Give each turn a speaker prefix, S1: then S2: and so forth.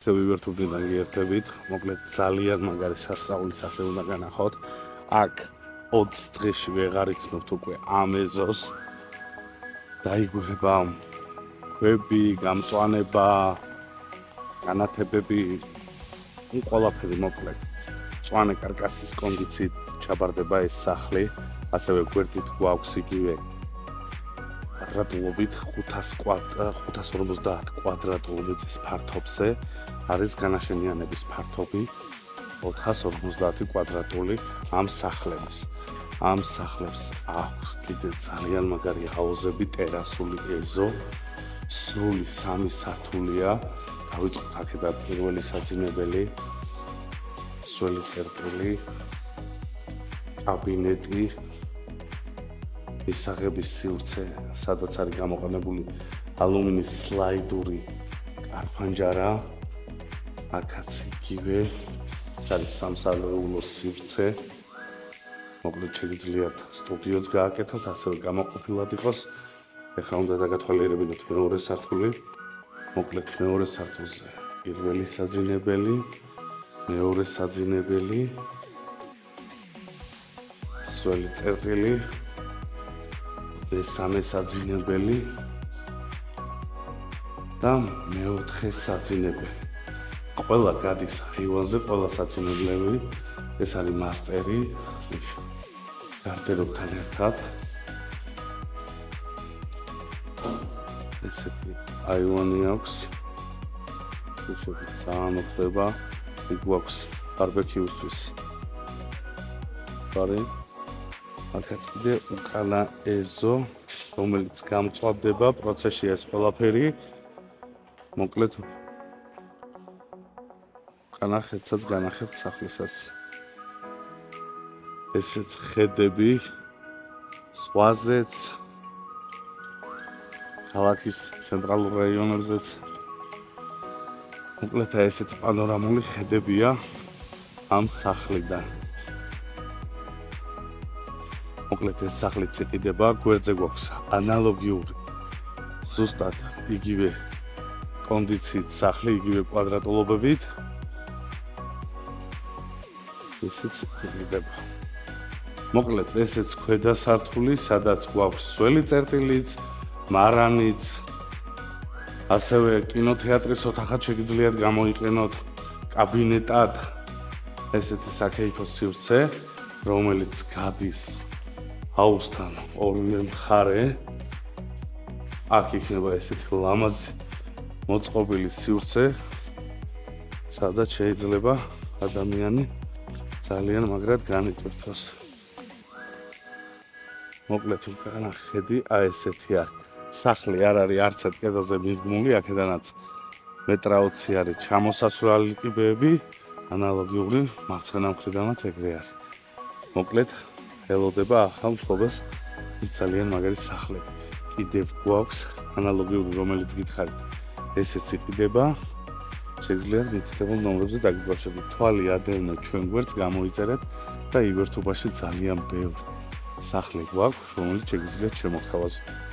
S1: ვივერთობიდან გიერთებით, მოკლედ ძალიან მაგარი სასწაული სახლი უნდა განახოთ. აქ 20 დღეში ვეღარ იცნობთ უკვე ამ ეზოს. დაიგულება ქვები, გამწვანება, განათებები, ყველაფერი მოკლედ. მწვანე კარკასის კონდიციით ჩაბარდება ეს სახლი, ასევე გვერდით გვაქვს იგივე კვადრატულობით 550 კვადრატულობის ფართობზე არის განაშენიანების ფართობი 450 კვადრატული ამ სახლებს. ამ სახლებს აქვს კიდე ძალიან მაგარი აუზები, ტერასული ეზო, სრული 3 სართულია. დავიწყოთ აქედან პირველი საძინებელი, სველი წერტილი, კაბინეტი, ისაღების სივრცე, სადაც არის გამოყენებული ალუმინის სლაიდური კარფანჯარა, აქაც იგივე, ეს არის სამსალეულო სივრცე. მოკლედ შეგიძლიათ სტუდიოც გააკეთოთ, ასევე გამოყოფილად იყოს. ეხლა უნდა დაგათვალიერებინოთ მეორე სართული. მოკლედ მეორე სართულზე პირველი საძინებელი, მეორე საძინებელი, სველი წერტილი, მესამე საძინებელი და მეოთხე საძინებელი. ყველა გადის აივანზე, ყველა საძინებლები. ეს არის მასტერი, გარდერობთან ერთად. ესეთი აივანი აქვს. შევშევით ძალიან მოხდება. იქ გვაქვს ბარბეკიუსთვის. ბარი აქაც კიდე უკანა ეზო, რომელიც გამწვავდება პროცესში ეს ყველაფერი. მოკლედ უკანა ხედსაც განახებთ სახლისას. ესეც ხედები ზღვაზეც, ქალაქის ცენტრალურ რაიონებზეც. მოკლედ ესეთი პანორამული ხედებია ამ სახლიდან. მოკლედ ეს სახლიც იყიდება, გვერდზე გვაქვს ანალოგიური ზუსტად იგივე კონდიციით სახლი, იგივე კვადრატულობებით. ესეც იყიდება. მოკლედ ესეც ქვედა სართული, სადაც გვაქვს სველი წერტილიც, მარანიც, ასევე კინოთეატრის ოთახად შეგიძლიათ გამოიყენოთ კაბინეტად. ესეთი საქეიფო სივრცე, რომელიც გადის აუზთან ორივე მხარე. აქ იქნება ესეთი ლამაზი მოწყობილი სივრცე, სადაც შეიძლება ადამიანი ძალიან მაგრად განიტვირთოს. მოკლედ უკანა ხედი ესეთია. სახლი არ არის არც ერთ კედელზე მიდგმული, აქედანაც 1.20 არის ჩამოსასვლელი კიბეები, ანალოგიური მარცხენა მხრიდანაც ეგრე არის. მოკლედ ელოდება ახალ მფლობას ის ძალიან მაგარი სახლები. კიდევ გვაქვს ანალოგიური, რომელიც გითხარით, ესეც იყიდება. შეგიძლიათ მითითებულ ნომრებზე დაგიგვაჩერდეთ. თვალი ადევნეთ ჩვენ გვერდს, გამოიწერეთ და ივერთობაში ძალიან ბევრი სახლი გვაქვს, რომელიც შეგიძლიათ შემოგთავაზოთ.